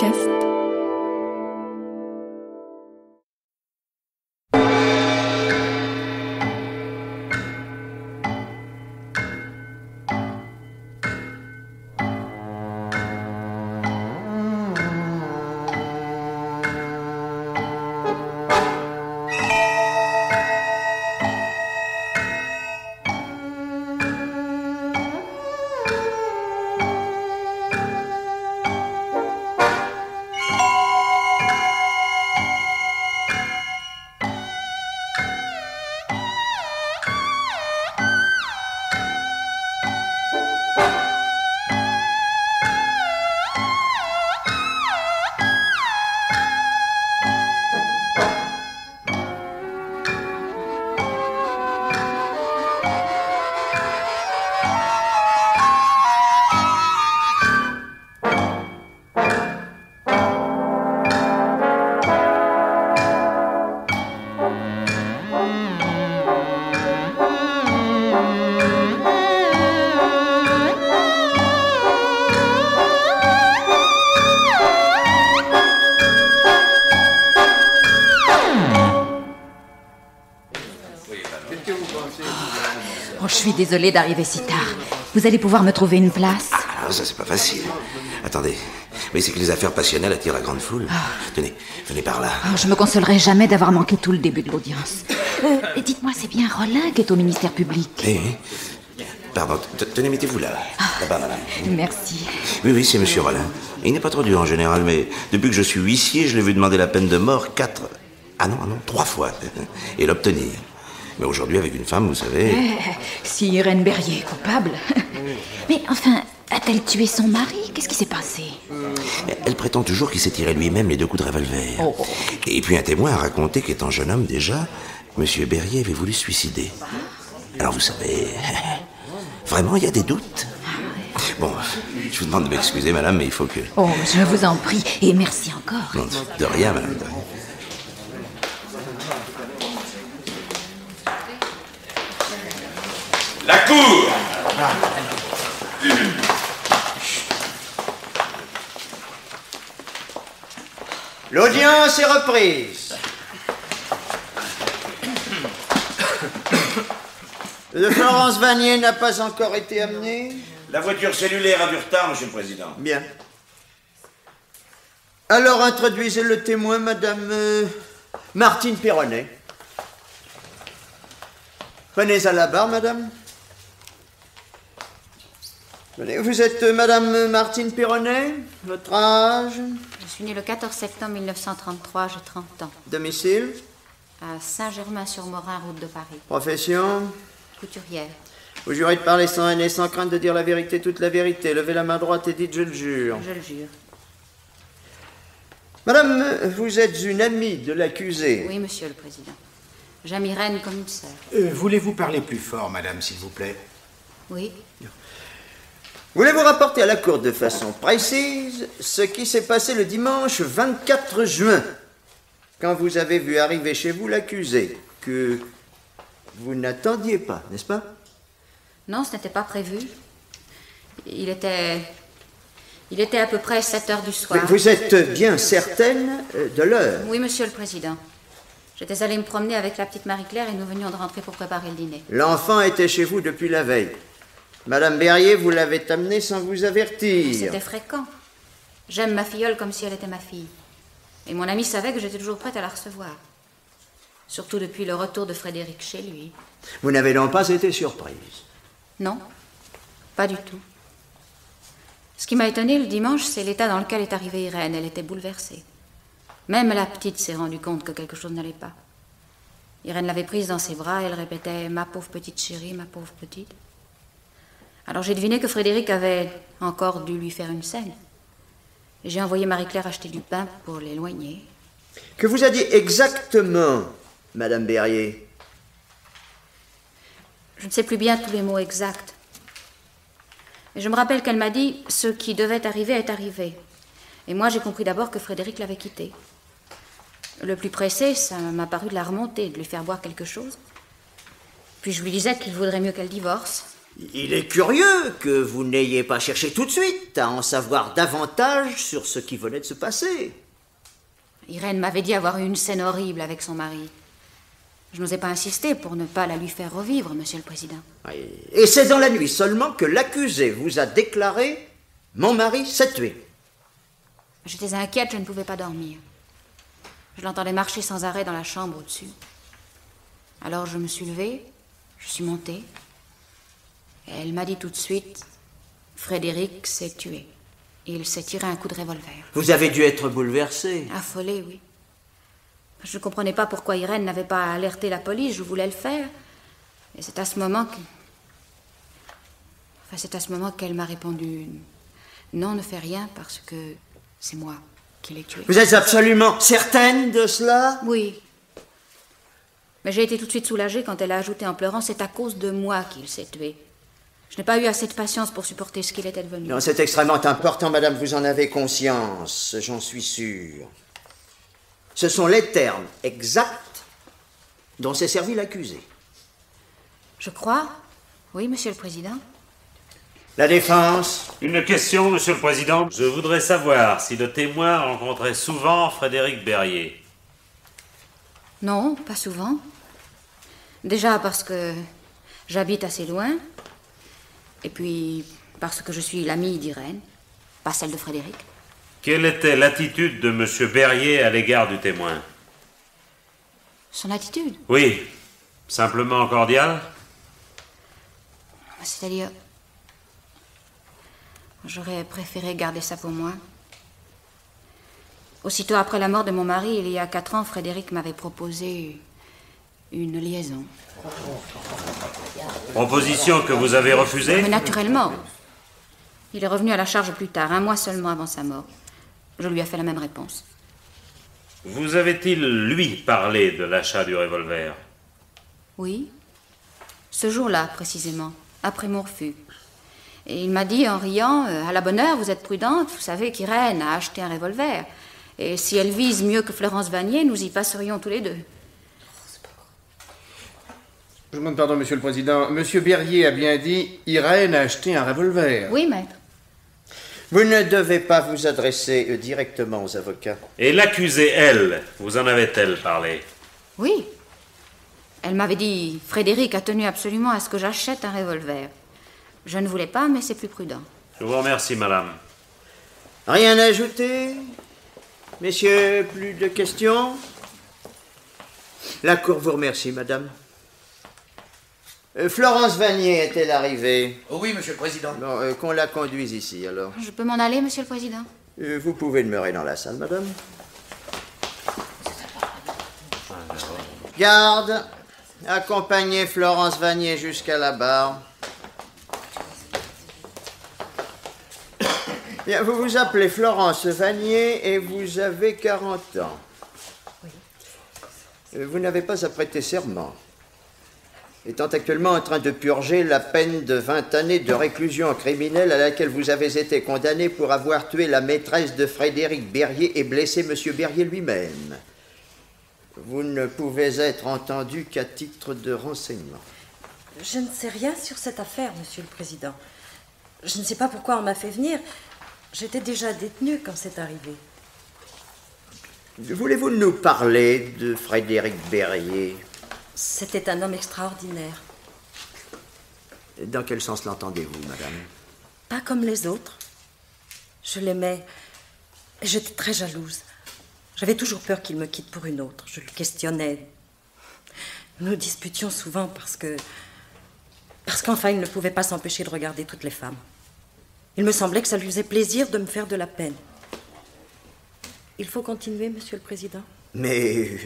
Podcast. Oh, je suis désolée d'arriver si tard. Vous allez pouvoir me trouver une place? Ah, ça c'est pas facile. Attendez, mais c'est que les affaires passionnelles attirent la grande foule. Tenez, venez par là. Oh, je me consolerai jamais d'avoir manqué tout le début de l'audience. Dites-moi, c'est bien Rollin qui est au ministère public? Oui. Pardon, tenez, mettez-vous là. Là-bas, madame. Merci. Oui, c'est monsieur Rollin. Il n'est pas trop dur en général, mais depuis que je suis huissier, je l'ai vu demander la peine de mort 3 fois. Et l'obtenir. Mais aujourd'hui, avec une femme, vous savez... Si Irène Berrier est coupable... Mais enfin, a-t-elle tué son mari? Qu'est-ce qui s'est passé? Elle prétend toujours qu'il s'est tiré lui-même les 2 coups de revolver. Oh. Et puis un témoin a raconté qu'étant jeune homme déjà, monsieur Berrier avait voulu se suicider. Alors vous savez... Vraiment, il y a des doutes. Bon, je vous demande de m'excuser, madame, mais il faut que... Oh, je vous en prie, et merci encore. Non, de rien, madame. La cour! L'audience est reprise. Le Florence Vanier n'a pas encore été amené? La voiture cellulaire a du retard, monsieur le président. Bien. Alors introduisez le témoin, madame Martine Pironnet. Prenez à la barre, madame. Vous êtes madame Martine Pironnet? Votre âge? Je suis née le 14 septembre 1933, j'ai 30 ans. Domicile? À Saint-Germain-sur-Morin, route de Paris. Profession? Couturière. Vous jurez de parler sans haine et sans crainte de dire la vérité, toute la vérité. Levez la main droite et dites « je le jure ». Je le jure. Madame, vous êtes une amie de l'accusé? Oui, monsieur le président. J'aime Irène comme une sœur. Voulez-vous parler plus fort, madame, s'il vous plaît? Oui. Voulez-vous rapporter à la cour de façon précise ce qui s'est passé le dimanche 24 juin, quand vous avez vu arriver chez vous l'accusé, que vous n'attendiez pas, n'est-ce pas? Non, ce n'était pas prévu. Il était à peu près 7 heures du soir. Mais vous êtes bien certaine de l'heure? Oui, monsieur le président. J'étais allée me promener avec la petite Marie-Claire et nous venions de rentrer pour préparer le dîner. L'enfant était chez vous depuis la veille. Madame Berrier, vous l'avez amenée sans vous avertir. C'était fréquent. J'aime ma filleule comme si elle était ma fille. Et mon ami savait que j'étais toujours prête à la recevoir. Surtout depuis le retour de Frédéric chez lui. Vous n'avez donc pas été surprise? Non, pas du tout. Ce qui m'a étonnée le dimanche, c'est l'état dans lequel est arrivée Irène. Elle était bouleversée. Même la petite s'est rendue compte que quelque chose n'allait pas. Irène l'avait prise dans ses bras et elle répétait « ma pauvre petite chérie, ma pauvre petite ». Alors j'ai deviné que Frédéric avait encore dû lui faire une scène. Et j'ai envoyé Marie-Claire acheter du pain pour l'éloigner. Que vous a dit exactement, Madame Berrier? Je ne sais plus bien tous les mots exacts. Mais je me rappelle qu'elle m'a dit « ce qui devait arriver est arrivé ». Et moi j'ai compris d'abord que Frédéric l'avait quittée. Le plus pressé, ça m'a paru de la remonter, de lui faire boire quelque chose. Puis je lui disais qu'il vaudrait mieux qu'elle divorce. Il est curieux que vous n'ayez pas cherché tout de suite à en savoir davantage sur ce qui venait de se passer. Irène m'avait dit avoir eu une scène horrible avec son mari. Je n'osais pas insister pour ne pas la lui faire revivre, Monsieur le Président. Et c'est dans la nuit seulement que l'accusé vous a déclaré « Mon mari s'est tué ». J'étais inquiète, je ne pouvais pas dormir. Je l'entendais marcher sans arrêt dans la chambre au-dessus. Alors je me suis levée, je suis montée. Et elle m'a dit tout de suite « Frédéric s'est tué. Il s'est tiré un coup de revolver. » Vous avez dû être bouleversé. Affolée, oui. Je ne comprenais pas pourquoi Irène n'avait pas alerté la police, je voulais le faire. Et c'est à ce moment que... c'est à ce moment qu'elle m'a répondu « Non, ne fais rien parce que c'est moi qui l'ai tué. » Vous êtes absolument certaine de cela? Oui. Mais j'ai été tout de suite soulagée quand elle a ajouté en pleurant « C'est à cause de moi qu'il s'est tué. » Je n'ai pas eu assez de patience pour supporter ce qu'il était devenu. Non, c'est extrêmement important, madame, vous en avez conscience, j'en suis sûr. Ce sont les termes exacts dont s'est servi l'accusé. Je crois. Oui, Monsieur le Président. La défense. Une question, Monsieur le Président. Je voudrais savoir si le témoin rencontrait souvent Frédéric Berrier. Non, pas souvent. Déjà parce que j'habite assez loin. Et puis parce que je suis l'amie d'Irène, pas celle de Frédéric. Quelle était l'attitude de Monsieur Berrier à l'égard du témoin? Son attitude? Oui. Simplement cordiale? C'est-à-dire... J'aurais préféré garder ça pour moi. Aussitôt après la mort de mon mari, il y a 4 ans, Frédéric m'avait proposé une liaison. Proposition que vous avez refusée? Mais naturellement. Il est revenu à la charge plus tard, 1 mois seulement avant sa mort. Je lui ai fait la même réponse. Vous avait-il, lui, parlé de l'achat du revolver? Oui. Ce jour-là, précisément, après mon refus. Et il m'a dit en riant, à la bonne heure, vous êtes prudente, vous savez qu'Irène a acheté un revolver. Et si elle vise mieux que Florence Vanier, nous y passerions tous les deux. Je demande pardon, Monsieur le Président. Monsieur Berrier a bien dit « Irène a acheté un revolver ». Oui, maître. Vous ne devez pas vous adresser directement aux avocats. Et l'accusée, elle, vous en avait-elle parlé? Oui. Elle m'avait dit « Frédéric a tenu absolument à ce que j'achète un revolver. Je ne voulais pas, mais c'est plus prudent. » Je vous remercie, madame. Rien à ajouter? Messieurs, plus de questions? La Cour vous remercie, madame. Florence Vanier est-elle arrivée? Oh oui, Monsieur le Président. Bon, qu'on la conduise ici, alors. Je peux m'en aller, Monsieur le Président? Vous pouvez demeurer dans la salle, madame. Garde, accompagnez Florence Vanier jusqu'à la barre. Bien, vous vous appelez Florence Vanier et vous avez 40 ans. Vous n'avez pas à prêter serment. Étant actuellement en train de purger la peine de 20 années de réclusion criminelle à laquelle vous avez été condamné pour avoir tué la maîtresse de Frédéric Berrier et blessé M. Berrier lui-même. Vous ne pouvez être entendu qu'à titre de renseignement. Je ne sais rien sur cette affaire, Monsieur le Président. Je ne sais pas pourquoi on m'a fait venir. J'étais déjà détenue quand c'est arrivé. Voulez-vous nous parler de Frédéric Berrier? C'était un homme extraordinaire. Dans quel sens l'entendez-vous, madame? Pas comme les autres. Je l'aimais et j'étais très jalouse. J'avais toujours peur qu'il me quitte pour une autre. Je le questionnais. Nous disputions souvent parce qu'enfin, il ne pouvait pas s'empêcher de regarder toutes les femmes. Il me semblait que ça lui faisait plaisir de me faire de la peine. Il faut continuer, Monsieur le Président? Mais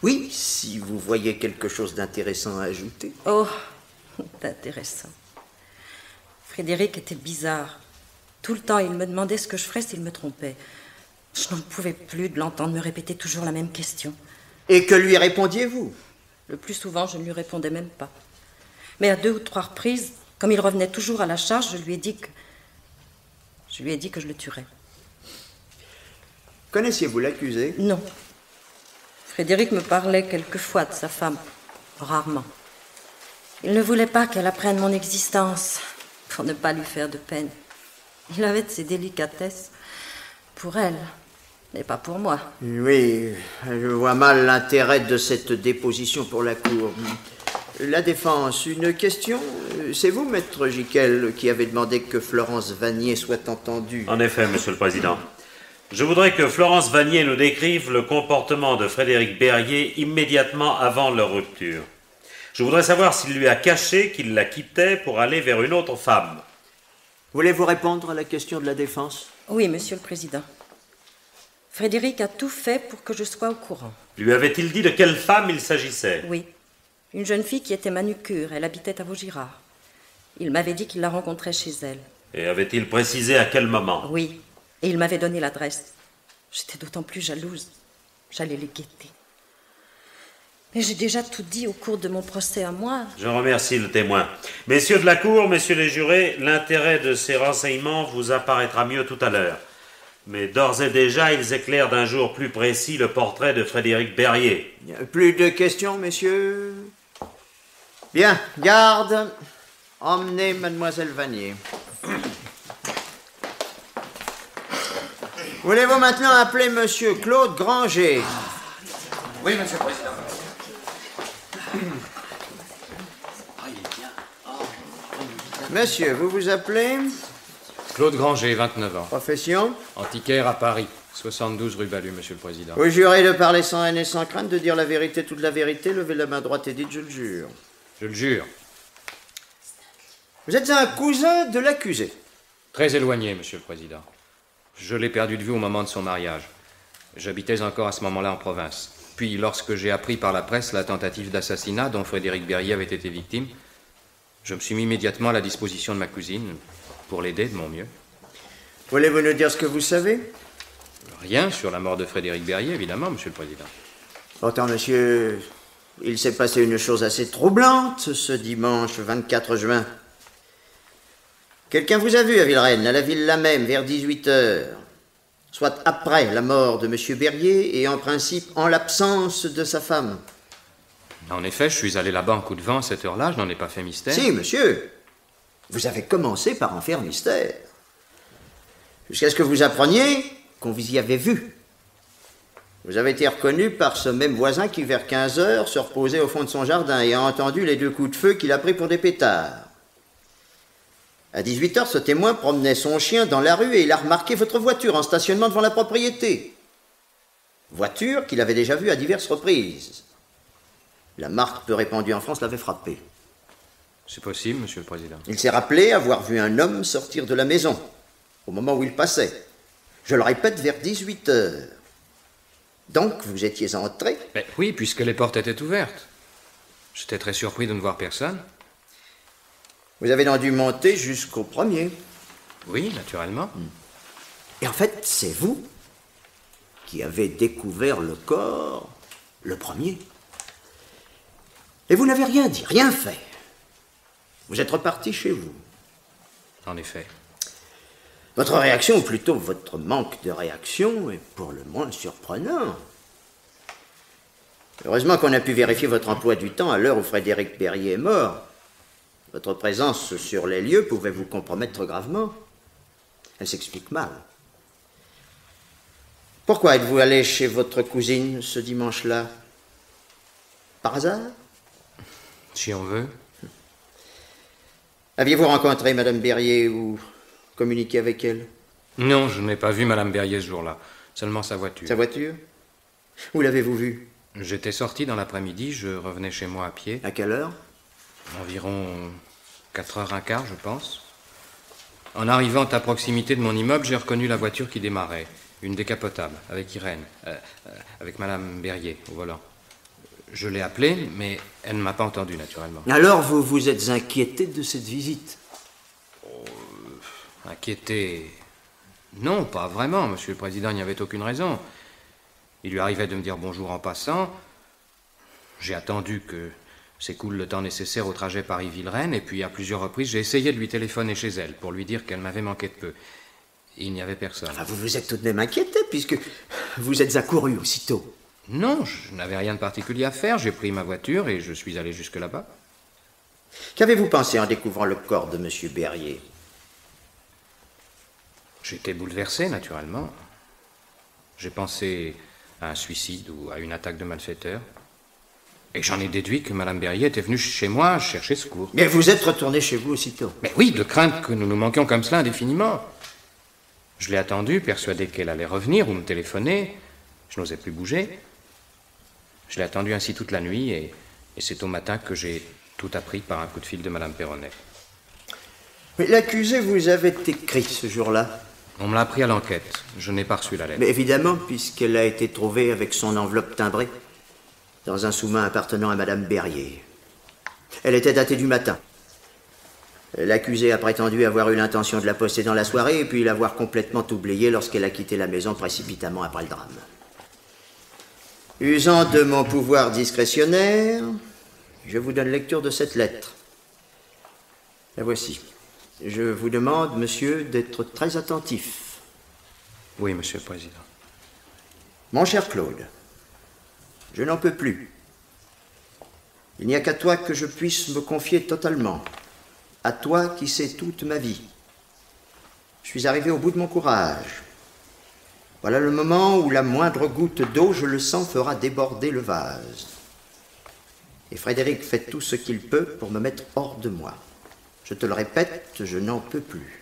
oui, si vous voyez quelque chose d'intéressant à ajouter. Oh, d'intéressant. Frédéric était bizarre. Tout le temps, il me demandait ce que je ferais s'il me trompait. Je n'en pouvais plus de l'entendre me répéter toujours la même question. Et que lui répondiez-vous? Le plus souvent, je ne lui répondais même pas. Mais à 2 ou 3 reprises, comme il revenait toujours à la charge, je lui ai dit que je le tuerais. Connaissiez-vous l'accusé? Non. Frédéric me parlait quelquefois de sa femme, rarement. Il ne voulait pas qu'elle apprenne mon existence, pour ne pas lui faire de peine. Il avait de ses délicatesses pour elle, mais pas pour moi. Oui, je vois mal l'intérêt de cette déposition pour la Cour. La défense, une question. C'est vous, maître Giquel, qui avez demandé que Florence Vanier soit entendue. En effet, monsieur le président. Je voudrais que Florence Vanier nous décrive le comportement de Frédéric Berrier immédiatement avant leur rupture. Je voudrais savoir s'il lui a caché qu'il la quittait pour aller vers une autre femme. Voulez-vous répondre à la question de la défense? Oui, monsieur le président. Frédéric a tout fait pour que je sois au courant. Lui avait-il dit de quelle femme il s'agissait? Oui. Une jeune fille qui était manucure. Elle habitait à Vaugirard. Il m'avait dit qu'il la rencontrait chez elle. Et avait-il précisé à quel moment? Oui. Et il m'avait donné l'adresse. J'étais d'autant plus jalouse. J'allais les guetter. Mais j'ai déjà tout dit au cours de mon procès à moi. Je remercie le témoin. Messieurs de la Cour, messieurs les jurés, l'intérêt de ces renseignements vous apparaîtra mieux tout à l'heure. Mais d'ores et déjà, ils éclairent d'un jour plus précis le portrait de Frédéric Berrier. Plus de questions, messieurs? Bien, garde. Emmenez mademoiselle Vanier. Voulez-vous maintenant appeler monsieur Claude Granger? Oui, monsieur le président. Monsieur, vous vous appelez? Claude Granger, 29 ans. Profession? Antiquaire à Paris, 72 rue Balu, monsieur le président. Vous jurez de parler sans haine et sans crainte, de dire la vérité, toute la vérité, levez la main droite et dites « je le jure ». Je le jure. Vous êtes un cousin de l'accusé? Très éloigné, monsieur le président. Je l'ai perdu de vue au moment de son mariage. J'habitais encore à ce moment-là en province. Puis, lorsque j'ai appris par la presse la tentative d'assassinat dont Frédéric Berrier avait été victime, je me suis mis immédiatement à la disposition de ma cousine pour l'aider de mon mieux. Voulez-vous nous dire ce que vous savez? Rien sur la mort de Frédéric Berrier, évidemment, monsieur le président. Pourtant, monsieur, il s'est passé une chose assez troublante ce dimanche 24 juin. Quelqu'un vous a vu à Villerenne, à la villa même, vers 18h. Soit après la mort de monsieur Berrier et en principe en l'absence de sa femme. En effet, je suis allé là-bas en coup de vent à cette heure-là, je n'en ai pas fait mystère. Si, monsieur. Vous avez commencé par en faire mystère. Jusqu'à ce que vous appreniez qu'on vous y avait vu. Vous avez été reconnu par ce même voisin qui, vers 15h, se reposait au fond de son jardin et a entendu les 2 coups de feu qu'il a pris pour des pétards. À 18h, ce témoin promenait son chien dans la rue et il a remarqué votre voiture en stationnement devant la propriété. Voiture qu'il avait déjà vue à diverses reprises. La marque peu répandue en France l'avait frappé. C'est possible, monsieur le président. Il s'est rappelé avoir vu un homme sortir de la maison, au moment où il passait. Je le répète, vers 18h. Donc, vous étiez entré? Oui, puisque les portes étaient ouvertes. J'étais très surpris de ne voir personne. Vous avez donc dû monter jusqu'au premier? Oui, naturellement. Et en fait, c'est vous qui avez découvert le corps le premier. Et vous n'avez rien dit, rien fait. Vous êtes reparti chez vous. En effet. Votre réaction, ou plutôt votre manque de réaction, est pour le moins surprenant. Heureusement qu'on a pu vérifier votre emploi du temps à l'heure où Frédéric Berrier est mort. Votre présence sur les lieux pouvait vous compromettre gravement. Elle s'explique mal. Pourquoi êtes-vous allé chez votre cousine ce dimanche-là? Par hasard? Si on veut. Aviez-vous rencontré Madame Berrier ou communiqué avec elle? Non, je n'ai pas vu Madame Berrier ce jour-là. Seulement sa voiture. Sa voiture? Où l'avez-vous vue? J'étais sorti dans l'après-midi, je revenais chez moi à pied. À quelle heure? Environ 4h15, je pense. En arrivant à proximité de mon immeuble, j'ai reconnu la voiture qui démarrait. Une décapotable, avec Irène, avec Madame Berrier au volant. Je l'ai appelée, mais elle ne m'a pas entendu, naturellement. Alors vous vous êtes inquiété de cette visite? Inquiété? Non, pas vraiment, monsieur le président, il n'y avait aucune raison. Il lui arrivait de me dire bonjour en passant. J'ai attendu que s'écoule le temps nécessaire au trajet Paris-Villerenne, et puis à plusieurs reprises, j'ai essayé de lui téléphoner chez elle pour lui dire qu'elle m'avait manqué de peu. Il n'y avait personne. Enfin, vous vous êtes tout de même inquiété, puisque vous êtes accouru aussitôt. Non, je n'avais rien de particulier à faire. J'ai pris ma voiture et je suis allé jusque là-bas. Qu'avez-vous pensé en découvrant le corps de M. Berrier? J'étais bouleversé, naturellement. J'ai pensé à un suicide ou à une attaque de malfaiteurs. Et j'en ai déduit que Mme Berrier était venue chez moi chercher secours. Mais vous êtes retourné chez vous aussitôt? Mais oui, de crainte que nous nous manquions comme cela indéfiniment. Je l'ai attendue, persuadé qu'elle allait revenir ou me téléphoner. Je n'osais plus bouger. Je l'ai attendue ainsi toute la nuit et c'est au matin que j'ai tout appris par un coup de fil de Mme Perronnet. Mais l'accusé vous avait écrit ce jour-là? On me l'a appris à l'enquête. Je n'ai pas reçu la lettre. Mais évidemment, puisqu'elle a été trouvée avec son enveloppe timbrée dans un sous-main appartenant à Mme Berrier. Elle était datée du matin. L'accusée a prétendu avoir eu l'intention de la poster dans la soirée et puis l'avoir complètement oubliée lorsqu'elle a quitté la maison précipitamment après le drame. Usant de mon pouvoir discrétionnaire, je vous donne lecture de cette lettre. La voici. Je vous demande, monsieur, d'être très attentif. Oui, monsieur le Président. Mon cher Claude, je n'en peux plus. Il n'y a qu'à toi que je puisse me confier totalement. À toi qui sais toute ma vie. Je suis arrivé au bout de mon courage. Voilà le moment où la moindre goutte d'eau, je le sens, fera déborder le vase. Et Frédéric fait tout ce qu'il peut pour me mettre hors de moi. Je te le répète, je n'en peux plus.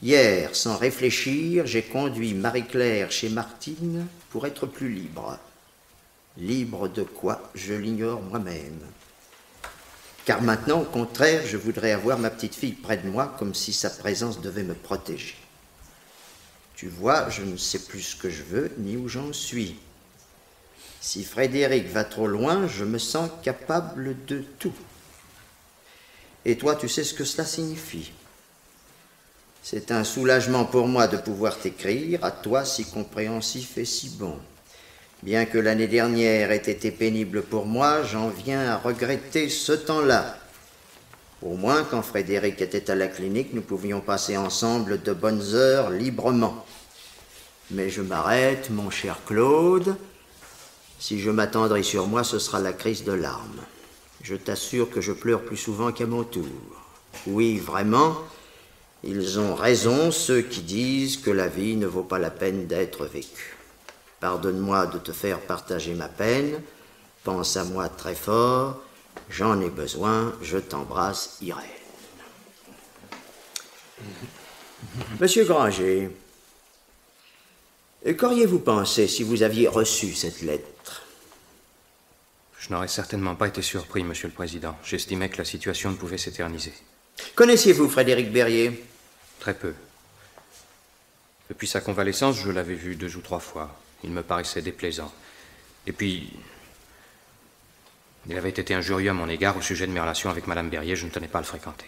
Hier, sans réfléchir, j'ai conduit Marie-Claire chez Martine pour être plus libre. Libre de quoi, je l'ignore moi-même. Car maintenant, au contraire, je voudrais avoir ma petite fille près de moi comme si sa présence devait me protéger. Tu vois, je ne sais plus ce que je veux ni où j'en suis. Si Frédéric va trop loin, je me sens capable de tout. Et toi, tu sais ce que cela signifie. C'est un soulagement pour moi de pouvoir t'écrire, à toi si compréhensif et si bon. Bien que l'année dernière ait été pénible pour moi, j'en viens à regretter ce temps-là. Au moins, quand Frédéric était à la clinique, nous pouvions passer ensemble de bonnes heures librement. Mais je m'arrête, mon cher Claude. Si je m'attendris sur moi, ce sera la crise de larmes. Je t'assure que je pleure plus souvent qu'à mon tour. Oui, vraiment, ils ont raison, ceux qui disent que la vie ne vaut pas la peine d'être vécue. Pardonne-moi de te faire partager ma peine. Pense à moi très fort. J'en ai besoin. Je t'embrasse, Irène. Monsieur Granger, qu'auriez-vous pensé si vous aviez reçu cette lettre? Je n'aurais certainement pas été surpris, monsieur le Président. J'estimais que la situation ne pouvait s'éterniser. Connaissiez-vous Frédéric Berrier? Très peu. Depuis sa convalescence, je l'avais vu 2 ou 3 fois. Il me paraissait déplaisant. Et puis, il avait été injurieux à mon égard au sujet de mes relations avec Madame Berrier. Je ne tenais pas à le fréquenter.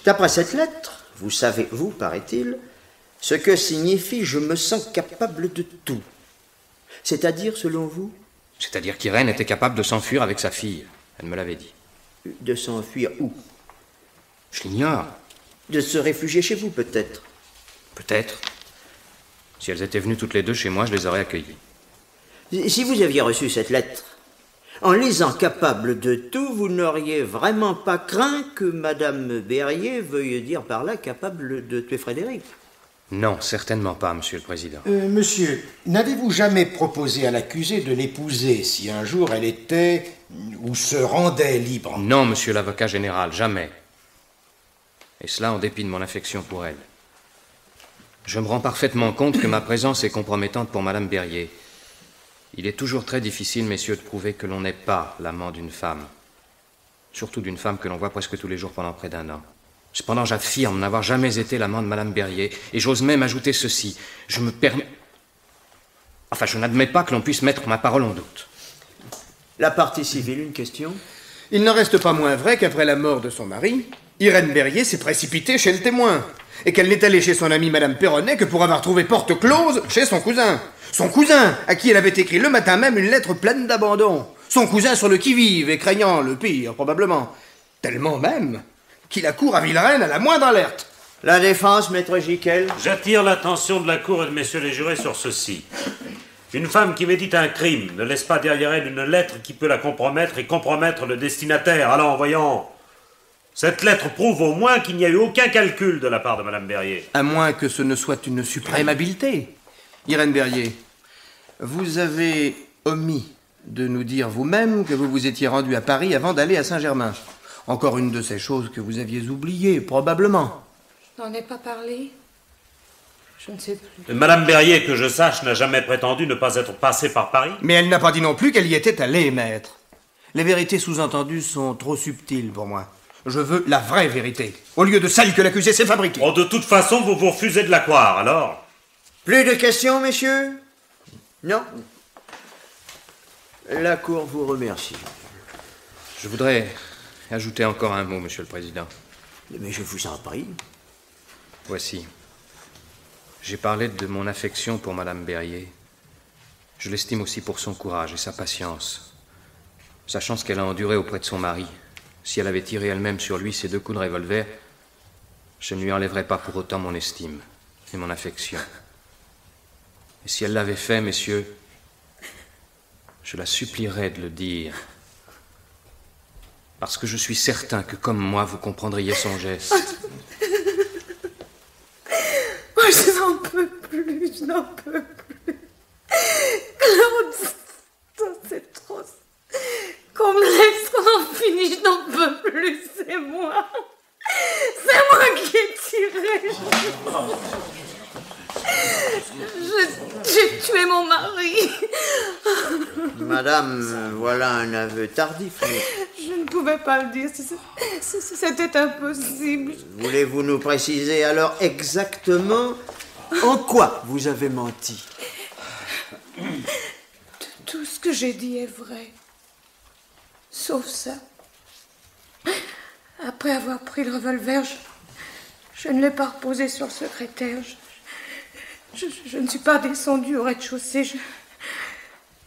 D'après cette lettre, vous savez, vous, paraît-il, ce que signifie « je me sens capable de tout ». C'est-à-dire, selon vous? C'est-à-dire qu'Irène était capable de s'enfuir avec sa fille. Elle me l'avait dit. De s'enfuir où? Je l'ignore. De se réfugier chez vous, peut-être? Peut-être. Si elles étaient venues toutes les deux chez moi, je les aurais accueillies. Si vous aviez reçu cette lettre, en lisant capable de tout, vous n'auriez vraiment pas craint que Madame Berrier veuille dire par là capable de tuer Frédéric? Non, certainement pas, monsieur le Président. Monsieur, n'avez-vous jamais proposé à l'accusée de l'épouser si un jour elle était ou se rendait libre? Non, monsieur l'avocat général, jamais. Et cela en dépit de mon affection pour elle. Je me rends parfaitement compte que ma présence est compromettante pour Madame Berrier. Il est toujours très difficile, messieurs, de prouver que l'on n'est pas l'amant d'une femme. Surtout d'une femme que l'on voit presque tous les jours pendant près d'1 an. Cependant, j'affirme n'avoir jamais été l'amant de Madame Berrier, et j'ose même ajouter ceci. Je me permets... Enfin, je n'admets pas que l'on puisse mettre ma parole en doute. La partie civile, une question? Il n'en reste pas moins vrai qu'après la mort de son mari, Irène Berrier s'est précipitée chez le témoin, et qu'elle n'est allée chez son amie Madame Perronnet que pour avoir trouvé porte close chez son cousin. Son cousin, à qui elle avait écrit le matin même une lettre pleine d'abandon. Son cousin sur le qui-vive et craignant le pire, probablement. Tellement même qu'il accourt à Villerène à la moindre alerte. La défense, maître Giquel? J'attire l'attention de la Cour et de messieurs les jurés sur ceci. Une femme qui médite un crime ne laisse pas derrière elle une lettre qui peut la compromettre et compromettre le destinataire. Alors, voyons, Cette lettre prouve au moins qu'il n'y a eu aucun calcul de la part de Madame Berrier. À moins que ce ne soit une suprême habileté. Irène Berrier, vous avez omis de nous dire vous-même que vous vous étiez rendu à Paris avant d'aller à Saint-Germain. Encore une de ces choses que vous aviez oubliées, probablement. Je n'en ai pas parlé. Je ne sais plus. Madame Berrier, que je sache, n'a jamais prétendu ne pas être passée par Paris. Mais elle n'a pas dit non plus qu'elle y était allée, maître. Les vérités sous-entendues sont trop subtiles pour moi. Je veux la vraie vérité, au lieu de celle que l'accusé s'est fabriquée. Oh, de toute façon, vous vous refusez de la croire, alors? Plus de questions, messieurs? Non? La Cour vous remercie. Je voudrais ajouter encore un mot, Monsieur le Président. Mais je vous en prie. Voici. J'ai parlé de mon affection pour Madame Berrier. Je l'estime aussi pour son courage et sa patience. Sachant ce qu'elle a enduré auprès de son mari, si elle avait tiré elle-même sur lui ces 2 coups de revolver, je ne lui enlèverais pas pour autant mon estime et mon affection. Et si elle l'avait fait, messieurs, je la supplierais de le dire. Parce que je suis certain que, comme moi, vous comprendriez son geste. Moi, je n'en peux plus, je n'en peux plus. Claude, ça, c'est trop. Qu'on me laisse, qu'on en finisse, je n'en peux plus, c'est moi. C'est moi qui ai tiré. J'ai tué mon mari. Madame, voilà un aveu tardif. Mais... Je ne pouvais pas le dire, c'était impossible. Voulez-vous nous préciser alors exactement en quoi vous avez menti? Tout ce que j'ai dit est vrai. Sauf ça. Après avoir pris le revolver, je ne l'ai pas reposé sur le secrétaire. Je ne suis pas descendue au rez-de-chaussée.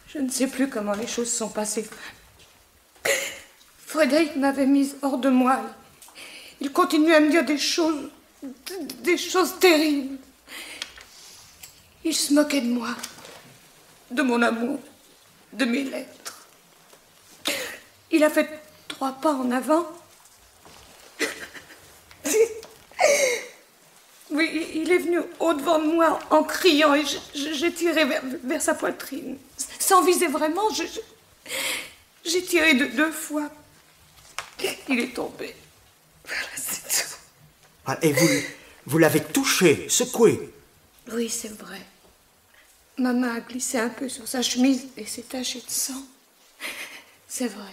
Je ne sais plus comment les choses sont passées. Frédéric m'avait mise hors de moi. Il continuait à me dire des choses terribles. Il se moquait de moi, de mon amour, de mes lettres. Il a fait 3 pas en avant. Oui, il est venu au-devant de moi en criant et j'ai tiré vers sa poitrine. Sans viser vraiment, j'ai tiré 2 fois. Il est tombé. Voilà, c'est tout. Ah, et vous l'avez touché, secoué? Oui, c'est vrai. Ma main a glissé un peu sur sa chemise et s'est tachée de sang. C'est vrai.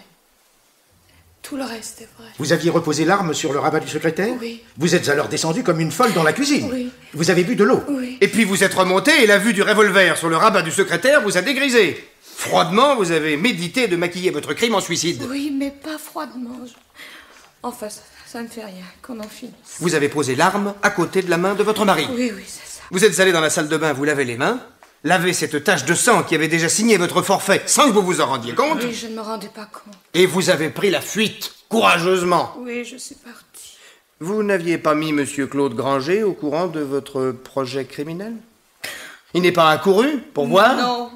Tout le reste est vrai. Vous aviez reposé l'arme sur le rabat du secrétaire? Oui. Vous êtes alors descendu comme une folle dans la cuisine? Oui. Vous avez bu de l'eau? Oui. Et puis vous êtes remonté et la vue du revolver sur le rabat du secrétaire vous a dégrisé. Froidement, vous avez médité de maquiller votre crime en suicide. Oui, mais pas froidement. Enfin, ça ne fait rien, qu'on en finisse. Vous avez posé l'arme à côté de la main de votre mari. Oui, c'est ça. Vous êtes allé dans la salle de bain, vous lavez les mains, lavez cette tache de sang qui avait déjà signé votre forfait sans que vous vous en rendiez compte. Oui, je ne me rendais pas compte. Et vous avez pris la fuite, courageusement. Oui, je suis partie. Vous n'aviez pas mis Monsieur Claude Granger au courant de votre projet criminel? Il n'est pas accouru pour voir? Non.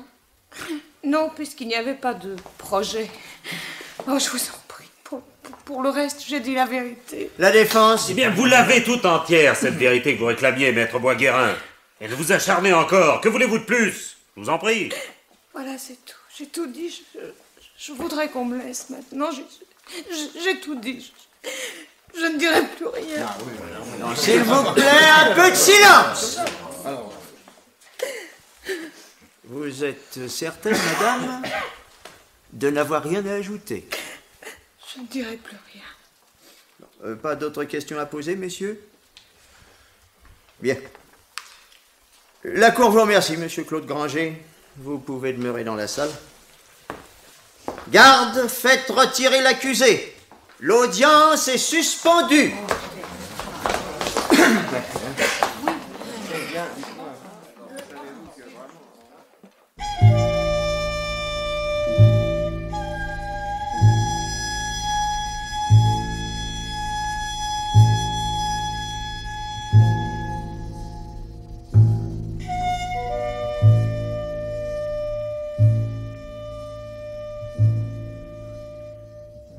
Non, puisqu'il n'y avait pas de projet. Oh, je vous en prie. Pour le reste, j'ai dit la vérité. La défense? Eh bien, vous l'avez toute entière, cette vérité que vous réclamiez, maître Bois-Guérin. Et de vous acharner encore. Que voulez-vous de plus? Je vous en prie. Voilà, c'est tout. J'ai tout dit. Je voudrais qu'on me laisse maintenant. J'ai tout dit. Je ne dirai plus rien. S'il vous plaît, un peu de silence! Vous êtes certaine, madame, de n'avoir rien à ajouter? Je ne dirai plus rien. Pas d'autres questions à poser, messieurs? Bien. La Cour vous remercie, monsieur Claude Granger. Vous pouvez demeurer dans la salle. Garde, faites retirer l'accusé. L'audience est suspendue.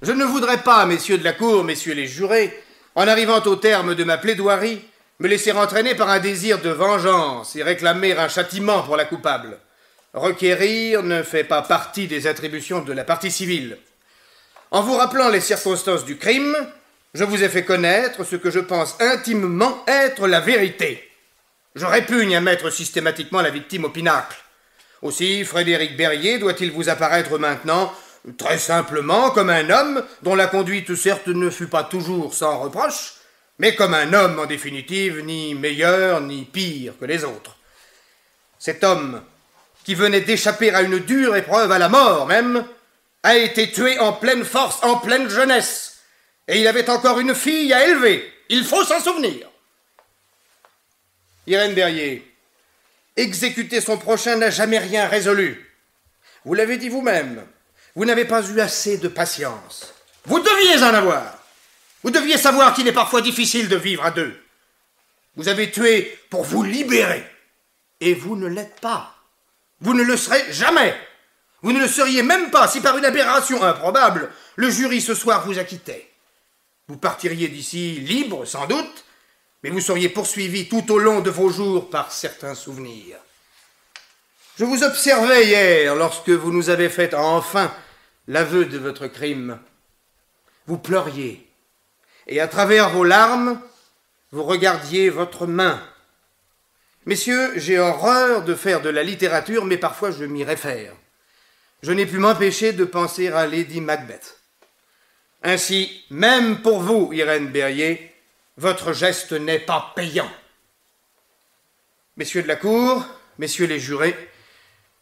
Je ne voudrais pas, messieurs de la cour, messieurs les jurés, en arrivant au terme de ma plaidoirie, me laisser entraîner par un désir de vengeance et réclamer un châtiment pour la coupable. Requérir ne fait pas partie des attributions de la partie civile. En vous rappelant les circonstances du crime, je vous ai fait connaître ce que je pense intimement être la vérité. Je répugne à mettre systématiquement la victime au pinacle. Aussi, Frédéric Berrier doit-il vous apparaître maintenant très simplement comme un homme dont la conduite certes ne fut pas toujours sans reproche, mais comme un homme en définitive ni meilleur ni pire que les autres. Cet homme, qui venait d'échapper à une dure épreuve, à la mort même, a été tué en pleine force, en pleine jeunesse, et il avait encore une fille à élever. Il faut s'en souvenir. Irène Berrier, exécuter son prochain n'a jamais rien résolu. Vous l'avez dit vous-même, vous n'avez pas eu assez de patience. Vous deviez en avoir. Vous deviez savoir qu'il est parfois difficile de vivre à deux. Vous avez tué pour vous libérer, et vous ne l'êtes pas. Vous ne le serez jamais. Vous ne le seriez même pas si par une aberration improbable, le jury ce soir vous acquittait. Vous partiriez d'ici libre, sans doute, mais vous seriez poursuivi tout au long de vos jours par certains souvenirs. Je vous observais hier lorsque vous nous avez fait enfin l'aveu de votre crime. Vous pleuriez, et à travers vos larmes, vous regardiez votre main. Messieurs, j'ai horreur de faire de la littérature, mais parfois je m'y réfère. Je n'ai pu m'empêcher de penser à Lady Macbeth. Ainsi, même pour vous, Irène Berrier, votre geste n'est pas payant. Messieurs de la cour, messieurs les jurés,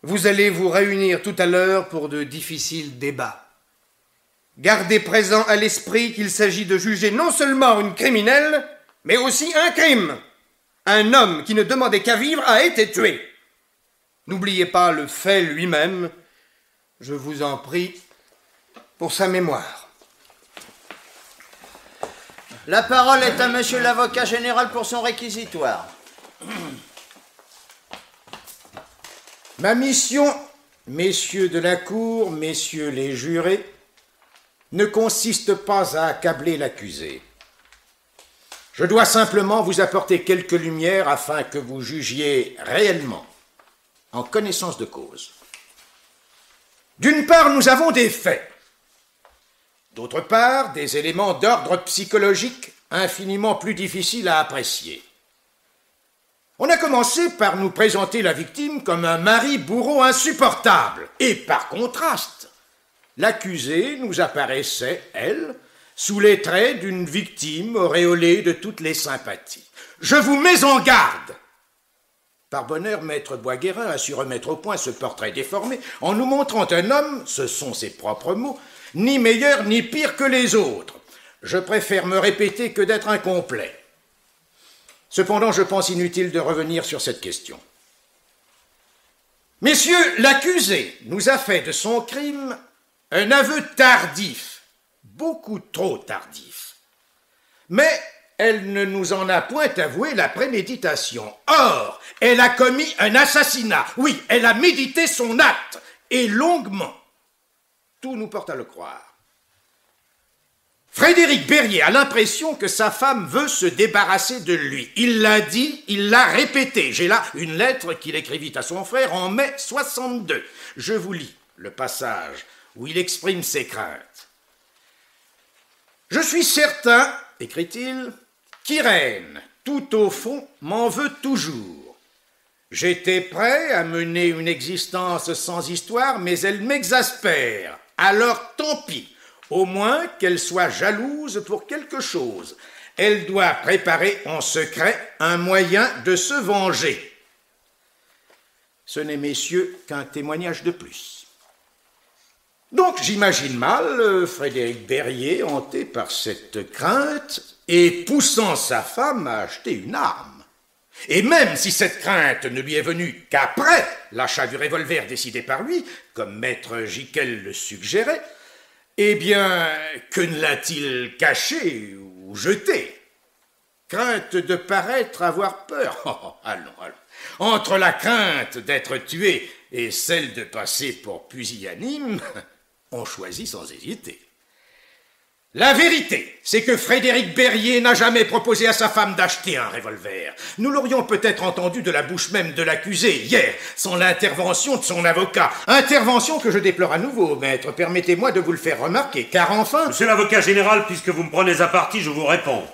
vous allez vous réunir tout à l'heure pour de difficiles débats. Gardez présent à l'esprit qu'il s'agit de juger non seulement une criminelle, mais aussi un crime. Un homme qui ne demandait qu'à vivre a été tué. N'oubliez pas le fait lui-même, je vous en prie, pour sa mémoire. La parole est à monsieur l'avocat général pour son réquisitoire. Ma mission, messieurs de la cour, messieurs les jurés, ne consiste pas à accabler l'accusé. Je dois simplement vous apporter quelques lumières afin que vous jugiez réellement, en connaissance de cause. D'une part, nous avons des faits. D'autre part, des éléments d'ordre psychologique infiniment plus difficiles à apprécier. On a commencé par nous présenter la victime comme un mari bourreau insupportable. Et par contraste, l'accusée nous apparaissait, elle, sous les traits d'une victime auréolée de toutes les sympathies. Je vous mets en garde. Par bonheur, maître Boisguérin a su remettre au point ce portrait déformé en nous montrant un homme, ce sont ses propres mots, ni meilleur ni pire que les autres. Je préfère me répéter que d'être incomplet. Cependant, je pense inutile de revenir sur cette question. Messieurs, l'accusé nous a fait de son crime un aveu tardif, beaucoup trop tardif. Mais elle ne nous en a point avoué la préméditation. Or, elle a commis un assassinat. Oui, elle a médité son acte, et longuement. Tout nous porte à le croire. Frédéric Berrier a l'impression que sa femme veut se débarrasser de lui. Il l'a dit, il l'a répété. J'ai là une lettre qu'il écrivit à son frère en mai 62. Je vous lis le passage où il exprime ses craintes. « Je suis certain, écrit-il, qu'Irène, tout au fond, m'en veut toujours. J'étais prêt à mener une existence sans histoire, mais elle m'exaspère. Alors tant pis. Au moins qu'elle soit jalouse pour quelque chose. Elle doit préparer en secret un moyen de se venger. » Ce n'est, messieurs, qu'un témoignage de plus. Donc j'imagine mal Frédéric Berrier, hanté par cette crainte et poussant sa femme à acheter une arme. Et même si cette crainte ne lui est venue qu'après l'achat du revolver décidé par lui, comme maître Giquel le suggérait, eh bien, que ne l'a-t-il caché ou jeté? Crainte de paraître avoir peur. Oh, allons. Entre la crainte d'être tué et celle de passer pour pusillanime, on choisit sans hésiter. La vérité, c'est que Frédéric Berrier n'a jamais proposé à sa femme d'acheter un revolver. Nous l'aurions peut-être entendu de la bouche même de l'accusé hier, sans l'intervention de son avocat. Intervention que je déplore à nouveau, maître. Permettez-moi de vous le faire remarquer, car enfin... Monsieur l'avocat général, puisque vous me prenez à partie, je vous réponds.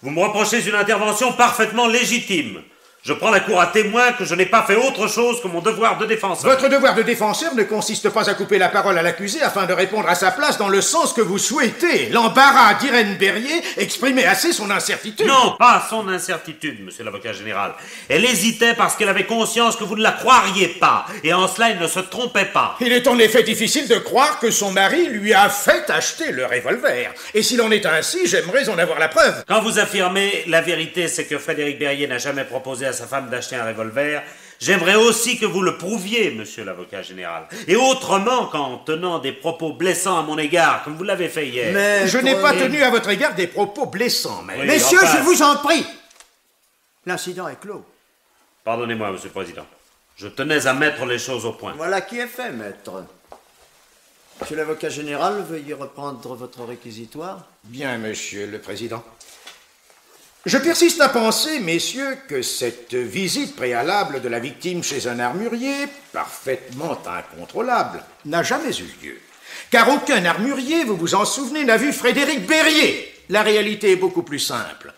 Vous me reprochez une intervention parfaitement légitime. Je prends la cour à témoin que je n'ai pas fait autre chose que mon devoir de défenseur. Votre devoir de défenseur ne consiste pas à couper la parole à l'accusé afin de répondre à sa place dans le sens que vous souhaitez. L'embarras d'Irène Berrier exprimait assez son incertitude. Non, pas son incertitude, monsieur l'avocat général. Elle hésitait parce qu'elle avait conscience que vous ne la croiriez pas. Et en cela, elle ne se trompait pas. Il est en effet difficile de croire que son mari lui a fait acheter le revolver. Et s'il en est ainsi, j'aimerais en avoir la preuve. Quand vous affirmez la vérité, c'est que Frédéric Berrier n'a jamais proposé à sa femme d'acheter un revolver, j'aimerais aussi que vous le prouviez, monsieur l'avocat général. Et autrement qu'en tenant des propos blessants à mon égard, comme vous l'avez fait hier. Mais je n'ai pas tenu à votre égard des propos blessants, mais... Oui, messieurs, enfin... je vous en prie. L'incident est clos. Pardonnez-moi, monsieur le président. Je tenais à mettre les choses au point. Voilà qui est fait, maître. Monsieur l'avocat général, veuillez reprendre votre réquisitoire. Bien, monsieur le président. Je persiste à penser, messieurs, que cette visite préalable de la victime chez un armurier, parfaitement incontrôlable, n'a jamais eu lieu. Car aucun armurier, vous vous en souvenez, n'a vu Frédéric Berrier. La réalité est beaucoup plus simple.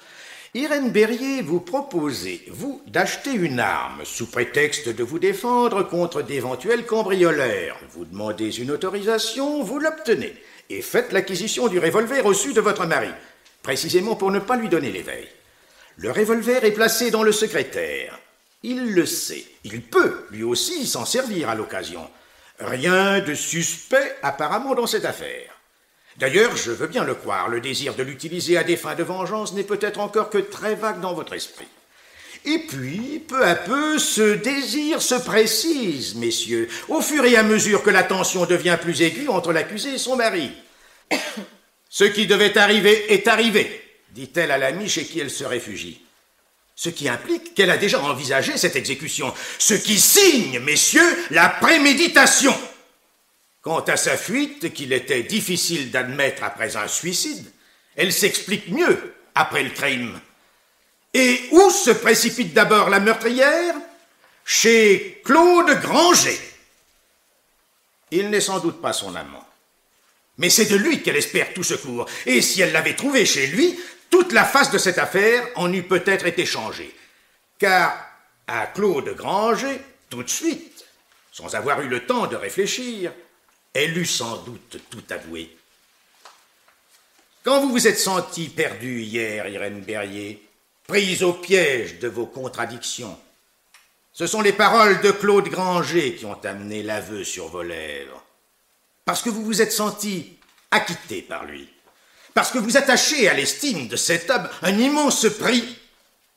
Irène Berrier vous proposait, vous, d'acheter une arme sous prétexte de vous défendre contre d'éventuels cambrioleurs. Vous demandez une autorisation, vous l'obtenez, et faites l'acquisition du revolver au su de votre mari, précisément pour ne pas lui donner l'éveil. Le revolver est placé dans le secrétaire. Il le sait. Il peut, lui aussi, s'en servir à l'occasion. Rien de suspect, apparemment, dans cette affaire. D'ailleurs, je veux bien le croire, le désir de l'utiliser à des fins de vengeance n'est peut-être encore que très vague dans votre esprit. Et puis, peu à peu, ce désir se précise, messieurs, au fur et à mesure que la tension devient plus aiguë entre l'accusé et son mari. Ce qui devait arriver est arrivé, dit-elle à l'ami chez qui elle se réfugie. Ce qui implique qu'elle a déjà envisagé cette exécution. Ce qui signe, messieurs, la préméditation. Quant à sa fuite, qu'il était difficile d'admettre après un suicide, elle s'explique mieux après le crime. Et où se précipite d'abord la meurtrière? Chez Claude Granger. Il n'est sans doute pas son amant. Mais c'est de lui qu'elle espère tout secours. Et si elle l'avait trouvé chez lui, toute la face de cette affaire en eût peut-être été changée. Car à Claude Granger, tout de suite, sans avoir eu le temps de réfléchir, elle eût sans doute tout avoué. Quand vous vous êtes senti perdu hier, Irène Berrier, prise au piège de vos contradictions, ce sont les paroles de Claude Granger qui ont amené l'aveu sur vos lèvres. Parce que vous vous êtes senti acquitté par lui. Parce que vous attachez à l'estime de cet homme un immense prix,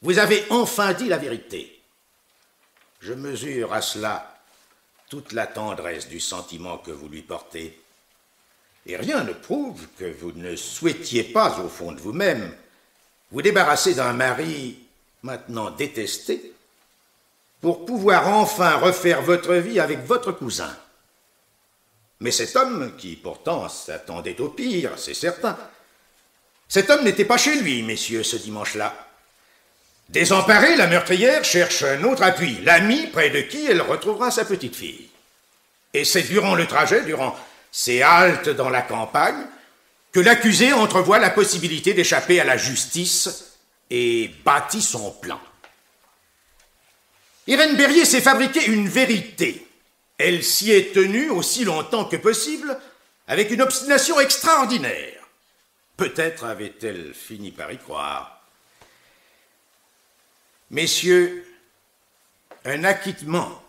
vous avez enfin dit la vérité. Je mesure à cela toute la tendresse du sentiment que vous lui portez. Et rien ne prouve que vous ne souhaitiez pas, au fond de vous-même, vous débarrasser d'un mari maintenant détesté pour pouvoir enfin refaire votre vie avec votre cousin. Mais cet homme, qui pourtant s'attendait au pire, c'est certain, cet homme n'était pas chez lui, messieurs, ce dimanche-là. Désemparée, la meurtrière cherche un autre appui, l'ami près de qui elle retrouvera sa petite fille. Et c'est durant le trajet, durant ces haltes dans la campagne, que l'accusé entrevoit la possibilité d'échapper à la justice et bâtit son plan. Irène Berrier s'est fabriqué une vérité. Elle s'y est tenue aussi longtemps que possible, avec une obstination extraordinaire. Peut-être avait-elle fini par y croire. Messieurs, un acquittement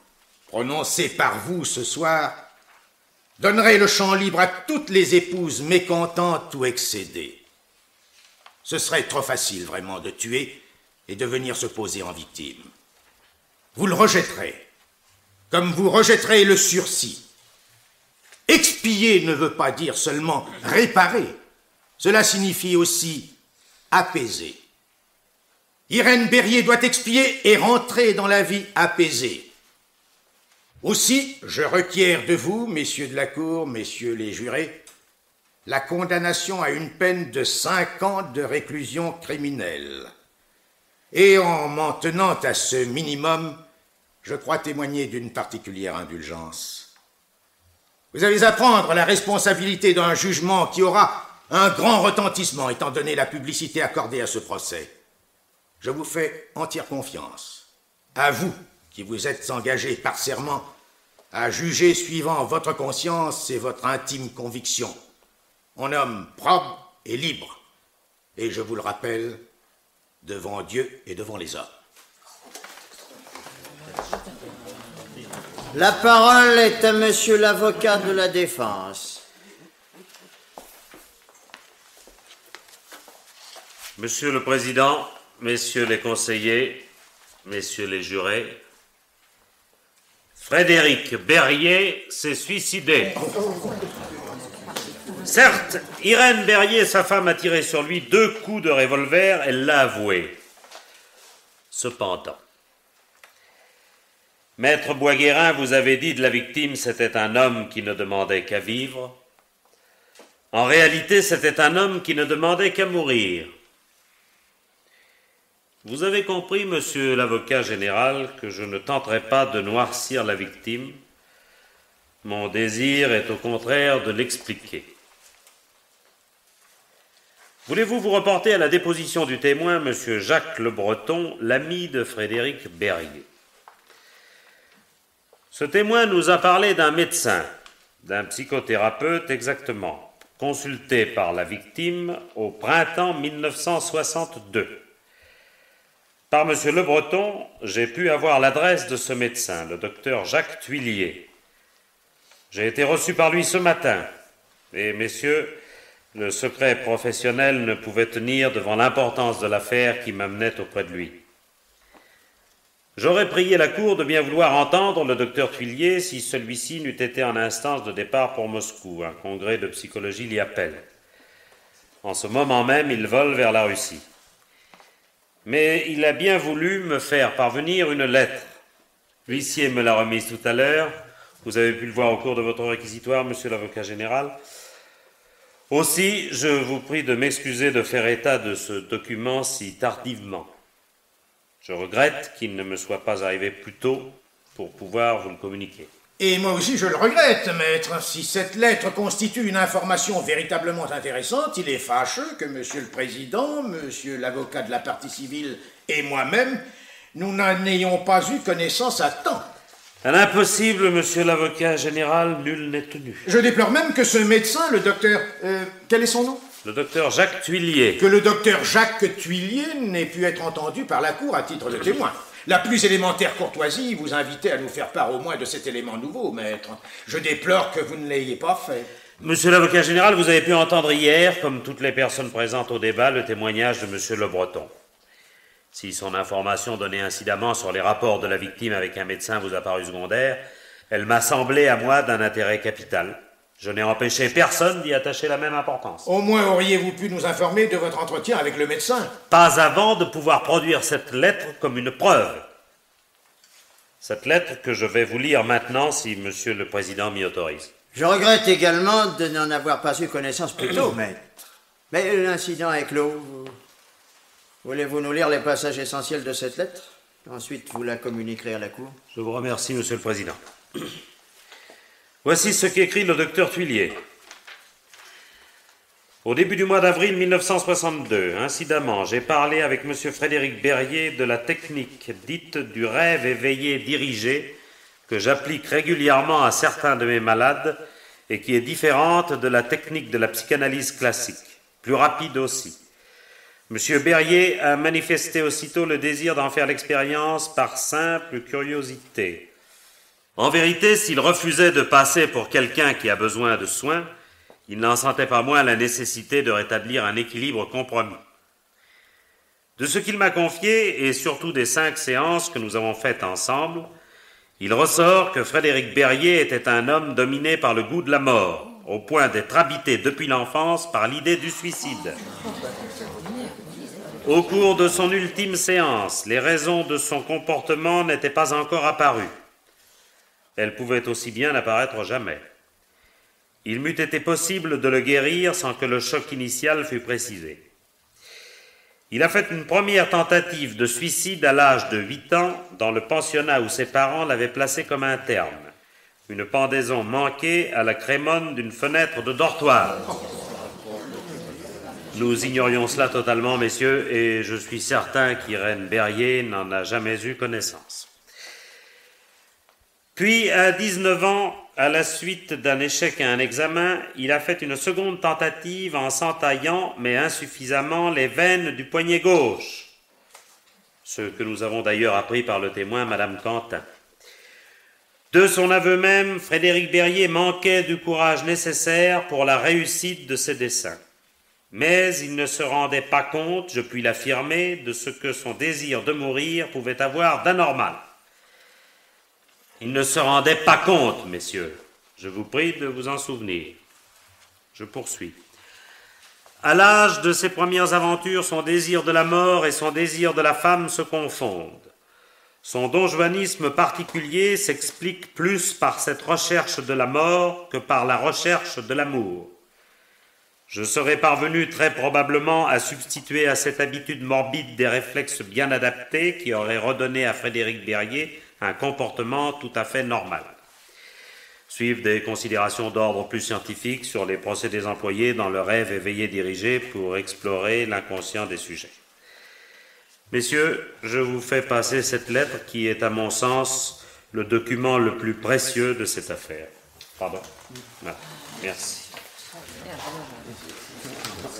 prononcé par vous ce soir donnerait le champ libre à toutes les épouses mécontentes ou excédées. Ce serait trop facile vraiment de tuer et de venir se poser en victime. Vous le rejetterez, comme vous rejetterez le sursis. Expier ne veut pas dire seulement réparer, cela signifie aussi apaiser. Irène Berrier doit expier et rentrer dans la vie apaisée. Aussi, je requiers de vous, messieurs de la Cour, messieurs les jurés, la condamnation à une peine de 5 ans de réclusion criminelle. Et en m'en tenant à ce minimum, je crois témoigner d'une particulière indulgence. Vous allez apprendre la responsabilité d'un jugement qui aura un grand retentissement étant donné la publicité accordée à ce procès. Je vous fais entière confiance. À vous qui vous êtes engagés par serment à juger suivant votre conscience et votre intime conviction. En homme propre et libre. Et je vous le rappelle, devant Dieu et devant les hommes. La parole est à monsieur l'avocat de la défense. Monsieur le Président, messieurs les conseillers, messieurs les jurés, Frédéric Berrier s'est suicidé. Certes, Irène Berrier, sa femme, a tiré sur lui 2 coups de revolver, elle l'a avoué. Cependant, Maître Boisguérin, vous avez dit de la victime, c'était un homme qui ne demandait qu'à vivre. En réalité, c'était un homme qui ne demandait qu'à mourir. Vous avez compris, monsieur l'avocat général, que je ne tenterai pas de noircir la victime. Mon désir est au contraire de l'expliquer. Voulez-vous vous reporter à la déposition du témoin, monsieur Jacques Le Breton, l'ami de Frédéric Berrier? Ce témoin nous a parlé d'un médecin, d'un psychothérapeute exactement, consulté par la victime au printemps 1962. Par M. Le Breton, j'ai pu avoir l'adresse de ce médecin, le docteur Jacques Thuillier. J'ai été reçu par lui ce matin, et messieurs, le secret professionnel ne pouvait tenir devant l'importance de l'affaire qui m'amenait auprès de lui. J'aurais prié la Cour de bien vouloir entendre le docteur Thuillier si celui-ci n'eût été en instance de départ pour Moscou. Un congrès de psychologie l'y appelle. En ce moment même, il vole vers la Russie. Mais il a bien voulu me faire parvenir une lettre. L'huissier me l'a remise tout à l'heure. Vous avez pu le voir au cours de votre réquisitoire, monsieur l'avocat général. Aussi, je vous prie de m'excuser de faire état de ce document si tardivement. Je regrette qu'il ne me soit pas arrivé plus tôt pour pouvoir vous le communiquer. Et moi aussi je le regrette, maître. Si cette lettre constitue une information véritablement intéressante, il est fâcheux que monsieur le président, monsieur l'avocat de la partie civile et moi-même, nous n'en ayons pas eu connaissance à temps. À l'impossible, monsieur l'avocat général, nul n'est tenu. Je déplore même que ce médecin, le docteur... quel est son nom? Le docteur Jacques Thuillier. Que le docteur Jacques Thuillier n'ait pu être entendu par la Cour à titre de témoin. La plus élémentaire courtoisie vous invitait à nous faire part au moins de cet élément nouveau, maître. Je déplore que vous ne l'ayez pas fait. Monsieur l'avocat général, vous avez pu entendre hier, comme toutes les personnes présentes au débat, le témoignage de monsieur Le Breton. Si son information donnée incidemment sur les rapports de la victime avec un médecin vous a paru secondaire, elle m'a semblé à moi d'un intérêt capital. Je n'ai empêché personne d'y attacher la même importance. Au moins auriez-vous pu nous informer de votre entretien avec le médecin? Pas avant de pouvoir produire cette lettre comme une preuve. Cette lettre que je vais vous lire maintenant si monsieur le président m'y autorise. Je regrette également de n'en avoir pas eu connaissance plus tôt, maître. Mais l'incident est clos. Voulez-vous nous lire les passages essentiels de cette lettre? Ensuite, vous la communiquerez à la Cour. Je vous remercie, monsieur le président. Voici ce qu'écrit le docteur Thuillier. Au début du mois d'avril 1962, incidemment, j'ai parlé avec M. Frédéric Berrier de la technique dite du rêve éveillé dirigé que j'applique régulièrement à certains de mes malades et qui est différente de la technique de la psychanalyse classique, plus rapide aussi. M. Berrier a manifesté aussitôt le désir d'en faire l'expérience par simple curiosité. En vérité, s'il refusait de passer pour quelqu'un qui a besoin de soins, il n'en sentait pas moins la nécessité de rétablir un équilibre compromis. De ce qu'il m'a confié, et surtout des 5 séances que nous avons faites ensemble, il ressort que Frédéric Berrier était un homme dominé par le goût de la mort, au point d'être habité depuis l'enfance par l'idée du suicide. Au cours de son ultime séance, les raisons de son comportement n'étaient pas encore apparues. Elles pouvaient aussi bien n'apparaître jamais. il m'eût été possible de le guérir sans que le choc initial fût précisé. Il a fait une première tentative de suicide à l'âge de 8 ans dans le pensionnat où ses parents l'avaient placé comme interne. Une pendaison manquée à la crémone d'une fenêtre de dortoir. Nous ignorions cela totalement, messieurs, et je suis certain qu'Irène Berrier n'en a jamais eu connaissance. Puis, à 19 ans, à la suite d'un échec à un examen, il a fait une seconde tentative en s'entaillant, mais insuffisamment, les veines du poignet gauche. Ce que nous avons d'ailleurs appris par le témoin, Madame Quentin. De son aveu même, Frédéric Berrier manquait du courage nécessaire pour la réussite de ses desseins. Mais il ne se rendait pas compte, je puis l'affirmer, de ce que son désir de mourir pouvait avoir d'anormal. Il ne se rendait pas compte, messieurs. Je vous prie de vous en souvenir. Je poursuis. À l'âge de ses premières aventures, son désir de la mort et son désir de la femme se confondent. Son donjuanisme particulier s'explique plus par cette recherche de la mort que par la recherche de l'amour. Je serais parvenu très probablement à substituer à cette habitude morbide des réflexes bien adaptés qui auraient redonné à Frédéric Berrier un comportement tout à fait normal. Suivent des considérations d'ordre plus scientifique sur les procédés employés dans le rêve éveillé dirigé pour explorer l'inconscient des sujets. Messieurs, je vous fais passer cette lettre qui est, à mon sens, le document le plus précieux de cette affaire. Pardon. Merci.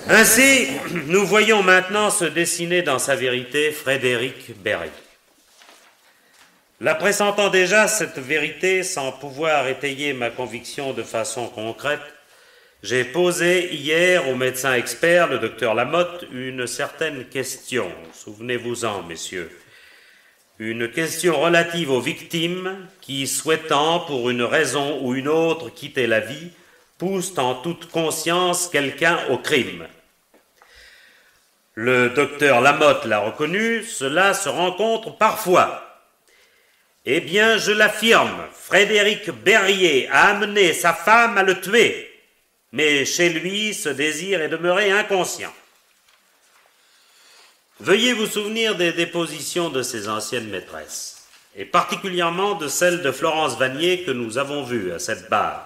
Ainsi, nous voyons maintenant se dessiner dans sa vérité Frédéric Berrier. La pressentant déjà, cette vérité, sans pouvoir étayer ma conviction de façon concrète, j'ai posé hier au médecin expert, le docteur Lamotte, une certaine question. Souvenez-vous-en, messieurs. Une question relative aux victimes qui, souhaitant pour une raison ou une autre quitter la vie, poussent en toute conscience quelqu'un au crime. Le docteur Lamotte l'a reconnu, cela se rencontre parfois. Eh bien, je l'affirme, Frédéric Berrier a amené sa femme à le tuer, mais chez lui, ce désir est demeuré inconscient. Veuillez vous souvenir des dépositions de ses anciennes maîtresses, et particulièrement de celle de Florence Vanier que nous avons vue à cette barre.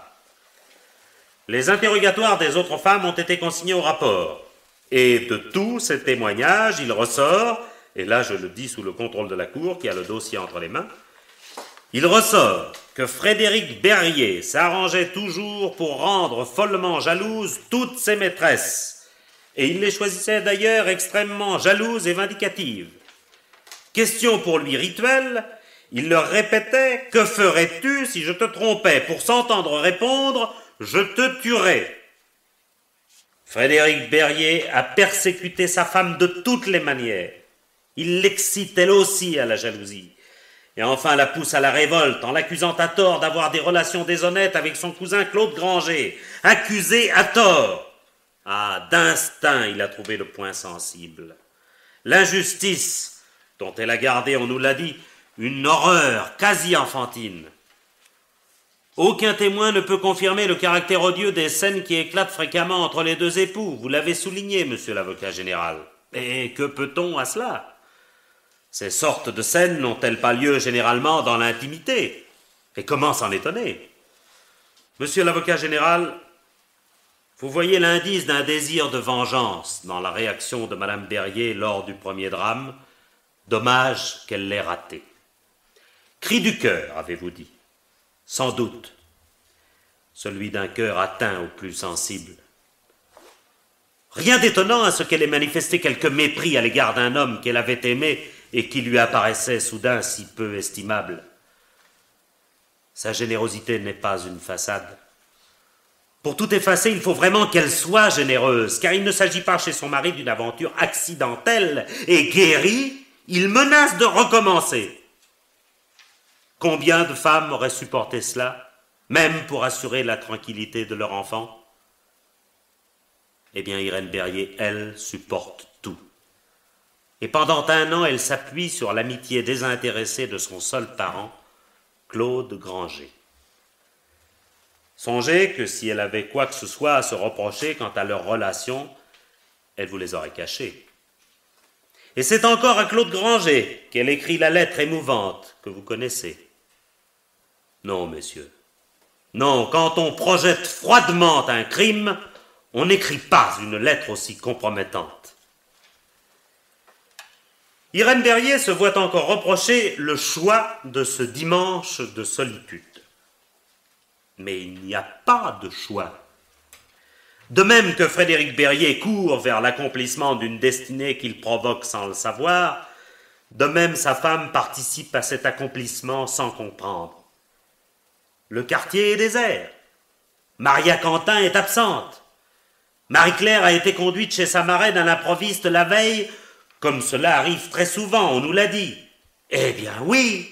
Les interrogatoires des autres femmes ont été consignés au rapport, et de tous ces témoignages, il ressort, et là je le dis sous le contrôle de la Cour qui a le dossier entre les mains, il ressort que Frédéric Berrier s'arrangeait toujours pour rendre follement jalouses toutes ses maîtresses, et il les choisissait d'ailleurs extrêmement jalouses et vindicatives. Question pour lui rituelle, il leur répétait « Que ferais-tu si je te trompais ?» pour s'entendre répondre « Je te tuerai ». Frédéric Berrier a persécuté sa femme de toutes les manières. Il l'excite elle aussi à la jalousie. Et enfin la pousse à la révolte en l'accusant à tort d'avoir des relations déshonnêtes avec son cousin Claude Granger. Accusé à tort. Ah, d'instinct, il a trouvé le point sensible. L'injustice, dont elle a gardé, on nous l'a dit, une horreur quasi enfantine. Aucun témoin ne peut confirmer le caractère odieux des scènes qui éclatent fréquemment entre les deux époux. Vous l'avez souligné, monsieur l'avocat général. Et que peut-on à cela ? Ces sortes de scènes n'ont-elles pas lieu généralement dans l'intimité? Et comment s'en étonner? Monsieur l'avocat général, vous voyez l'indice d'un désir de vengeance dans la réaction de Madame Berrier lors du premier drame. Dommage qu'elle l'ait raté. Cri du cœur, avez-vous dit? Sans doute. Celui d'un cœur atteint au plus sensible. Rien d'étonnant à ce qu'elle ait manifesté quelque mépris à l'égard d'un homme qu'elle avait aimé et qui lui apparaissait soudain si peu estimable. Sa générosité n'est pas une façade. Pour tout effacer, il faut vraiment qu'elle soit généreuse, car il ne s'agit pas chez son mari d'une aventure accidentelle, et guérie, il menace de recommencer. Combien de femmes auraient supporté cela, même pour assurer la tranquillité de leur enfant? Eh bien, Irène Berrier, elle, supporte tout. Et pendant 1 an, elle s'appuie sur l'amitié désintéressée de son seul parent, Claude Granger. Songez que si elle avait quoi que ce soit à se reprocher quant à leurs relations, elle vous les aurait cachées. Et c'est encore à Claude Granger qu'elle écrit la lettre émouvante que vous connaissez. Non, messieurs. Non, quand on projette froidement un crime, on n'écrit pas une lettre aussi compromettante. Irène Berryer se voit encore reprocher le choix de ce dimanche de solitude. Mais il n'y a pas de choix. De même que Frédéric Berryer court vers l'accomplissement d'une destinée qu'il provoque sans le savoir, de même sa femme participe à cet accomplissement sans comprendre. Le quartier est désert. Maria Quentin est absente. Marie-Claire a été conduite chez sa marraine à l'improviste la veille, comme cela arrive très souvent, on nous l'a dit. Eh bien oui.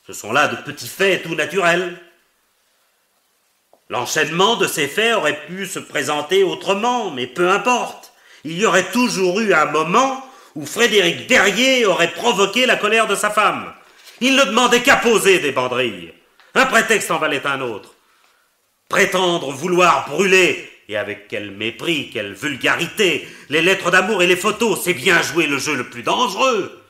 Ce sont là de petits faits tout naturels. L'enchaînement de ces faits aurait pu se présenter autrement, mais peu importe. Il y aurait toujours eu un moment où Frédéric Berryer aurait provoqué la colère de sa femme. Il ne demandait qu'à poser des banderilles. Un prétexte en valait un autre. Prétendre vouloir brûler, et avec quel mépris, quelle vulgarité, les lettres d'amour et les photos, c'est bien jouer le jeu le plus dangereux.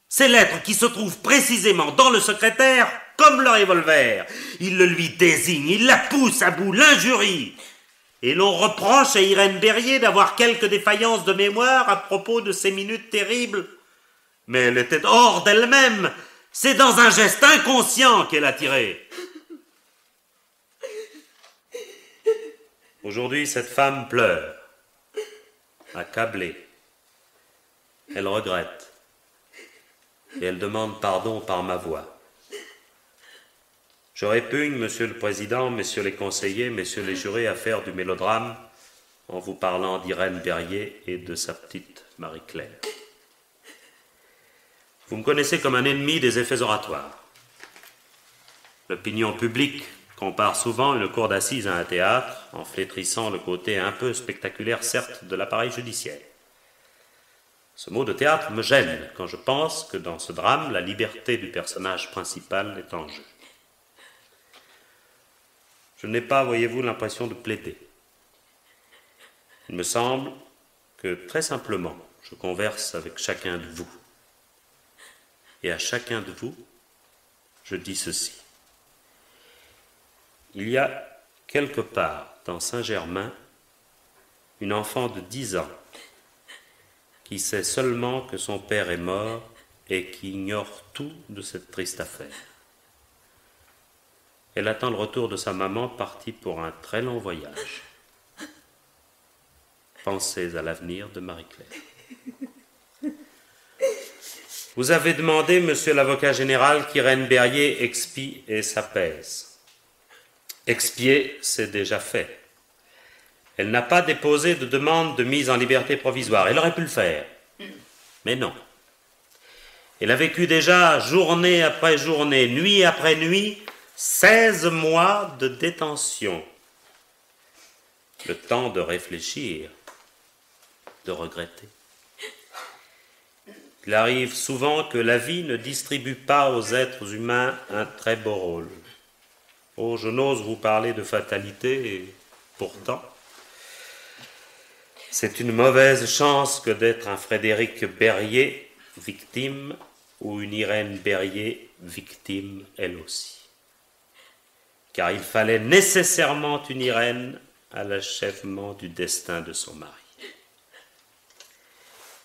Ces lettres qui se trouvent précisément dans le secrétaire, comme le revolver. Il le lui désigne, il la pousse à bout, l'injurie. Et l'on reproche à Irène Berryer d'avoir quelques défaillances de mémoire à propos de ces minutes terribles. Mais elle était hors d'elle-même. C'est dans un geste inconscient qu'elle a tiré. Aujourd'hui, cette femme pleure, accablée. Elle regrette. Et elle demande pardon par ma voix. Je répugne, Monsieur le Président, Messieurs les conseillers, Messieurs les jurés, à faire du mélodrame en vous parlant d'Irène Berryer et de sa petite Marie-Claire. Vous me connaissez comme un ennemi des effets oratoires. L'opinion publique compare souvent une cour d'assises à un théâtre, en flétrissant le côté un peu spectaculaire, certes, de l'appareil judiciaire. Ce mot de théâtre me gêne quand je pense que dans ce drame, la liberté du personnage principal est en jeu. Je n'ai pas, voyez-vous, l'impression de plaider. Il me semble que, très simplement, je converse avec chacun de vous. Et à chacun de vous, je dis ceci. Il y a quelque part dans Saint-Germain une enfant de 10 ans qui sait seulement que son père est mort et qui ignore tout de cette triste affaire. Elle attend le retour de sa maman partie pour un très long voyage. Pensez à l'avenir de Marie-Claire. Vous avez demandé, monsieur l'avocat général, qu'Irène Berryer expie et s'apaise. Expier, c'est déjà fait. Elle n'a pas déposé de demande de mise en liberté provisoire. Elle aurait pu le faire. Mais non. Elle a vécu déjà journée après journée, nuit après nuit, 16 mois de détention. Le temps de réfléchir, de regretter. Il arrive souvent que la vie ne distribue pas aux êtres humains un très beau rôle. Oh, je n'ose vous parler de fatalité, et pourtant, c'est une mauvaise chance que d'être un Frédéric Berryer victime ou une Irène Berryer victime elle aussi. Car il fallait nécessairement une Irène à l'achèvement du destin de son mari.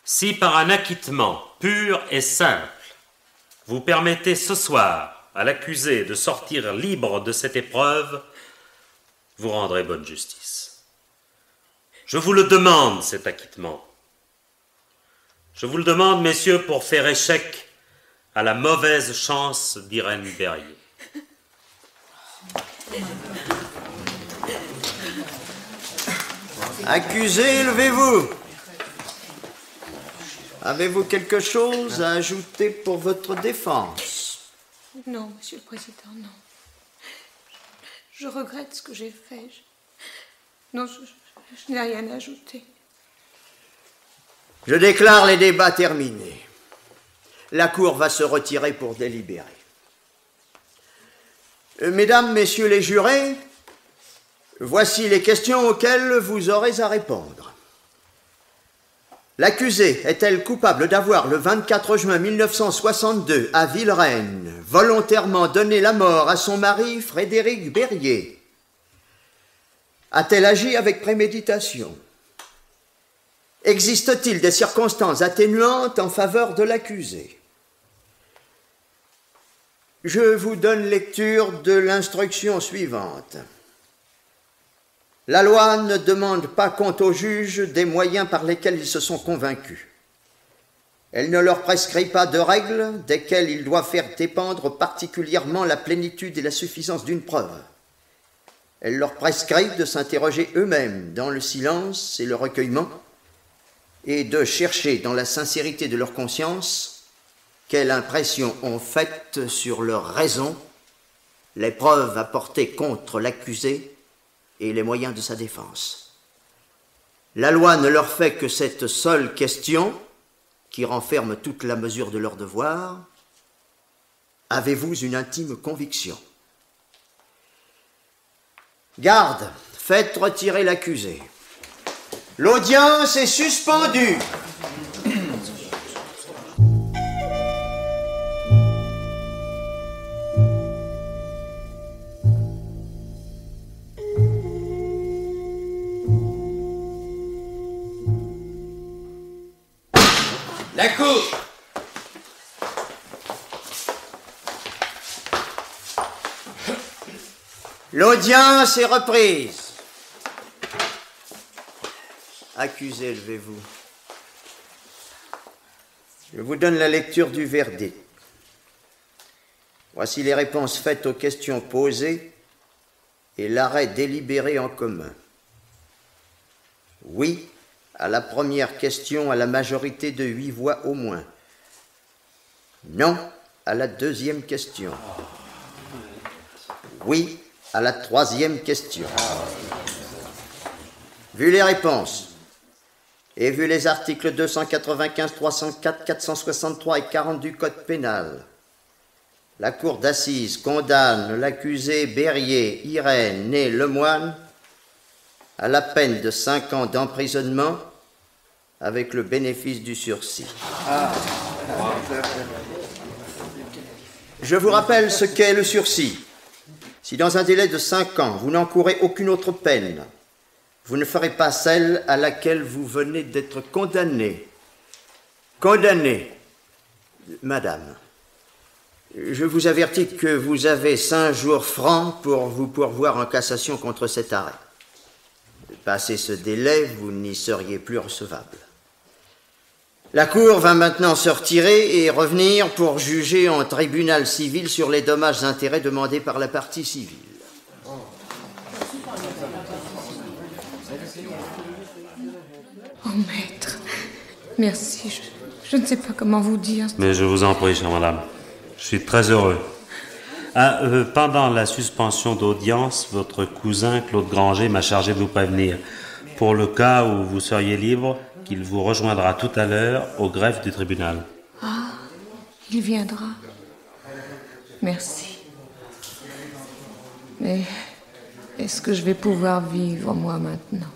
Si par un acquittement pur et simple, vous permettez ce soir à l'accusé de sortir libre de cette épreuve, vous rendrez bonne justice. Je vous le demande, cet acquittement. Je vous le demande, messieurs, pour faire échec à la mauvaise chance d'Irène Berryer. Accusé, levez-vous. Avez-vous quelque chose à ajouter pour votre défense? Non, Monsieur le Président, non. Je regrette ce que j'ai fait. Non, je n'ai rien à ajouter. Je déclare les débats terminés. La Cour va se retirer pour délibérer. Mesdames, Messieurs les jurés, voici les questions auxquelles vous aurez à répondre. L'accusée est-elle coupable d'avoir, le 24 juin 1962, à Villereine, volontairement donné la mort à son mari, Frédéric Berrier? A-t-elle agi avec préméditation? Existe-t-il des circonstances atténuantes en faveur de l'accusé? Je vous donne lecture de l'instruction suivante. La loi ne demande pas compte aux juges des moyens par lesquels ils se sont convaincus. Elle ne leur prescrit pas de règles desquelles ils doivent faire dépendre particulièrement la plénitude et la suffisance d'une preuve. Elle leur prescrit de s'interroger eux-mêmes dans le silence et le recueillement et de chercher dans la sincérité de leur conscience quelle impression ont faite sur leur raison les preuves apportées contre l'accusé et les moyens de sa défense. La loi ne leur fait que cette seule question, qui renferme toute la mesure de leur devoir. Avez-vous une intime conviction? Garde, faites retirer l'accusé. L'audience est suspendue. La cour! L'audience est reprise. Accusé, levez-vous. Je vous donne la lecture du verdict. Voici les réponses faites aux questions posées et l'arrêt délibéré en commun. Oui à la première question à la majorité de 8 voix au moins. Non à la deuxième question. Oui à la troisième question. Vu les réponses, et vu les articles 295, 304, 463 et 40 du Code pénal, la Cour d'assises condamne l'accusé Berrier Irène, née Lemoine, à la peine de 5 ans d'emprisonnement avec le bénéfice du sursis. Je vous rappelle ce qu'est le sursis. Si dans un délai de 5 ans, vous n'encourez aucune autre peine, vous ne ferez pas celle à laquelle vous venez d'être condamné. Condamné. Madame, je vous avertis que vous avez 5 jours francs pour vous pourvoir en cassation contre cet arrêt. Passé ce délai, vous n'y seriez plus recevable. La Cour va maintenant se retirer et revenir pour juger en tribunal civil sur les dommages-intérêts demandés par la partie civile. Oh, maître, merci, je ne sais pas comment vous dire. Mais je vous en prie, chère madame. Je suis très heureux. Pendant la suspension d'audience, votre cousin Claude Granger m'a chargé de vous prévenir, pour le cas où vous seriez libre, qu'il vous rejoindra tout à l'heure au greffe du tribunal. Ah, il viendra. Merci. Mais est-ce que je vais pouvoir vivre, moi, maintenant?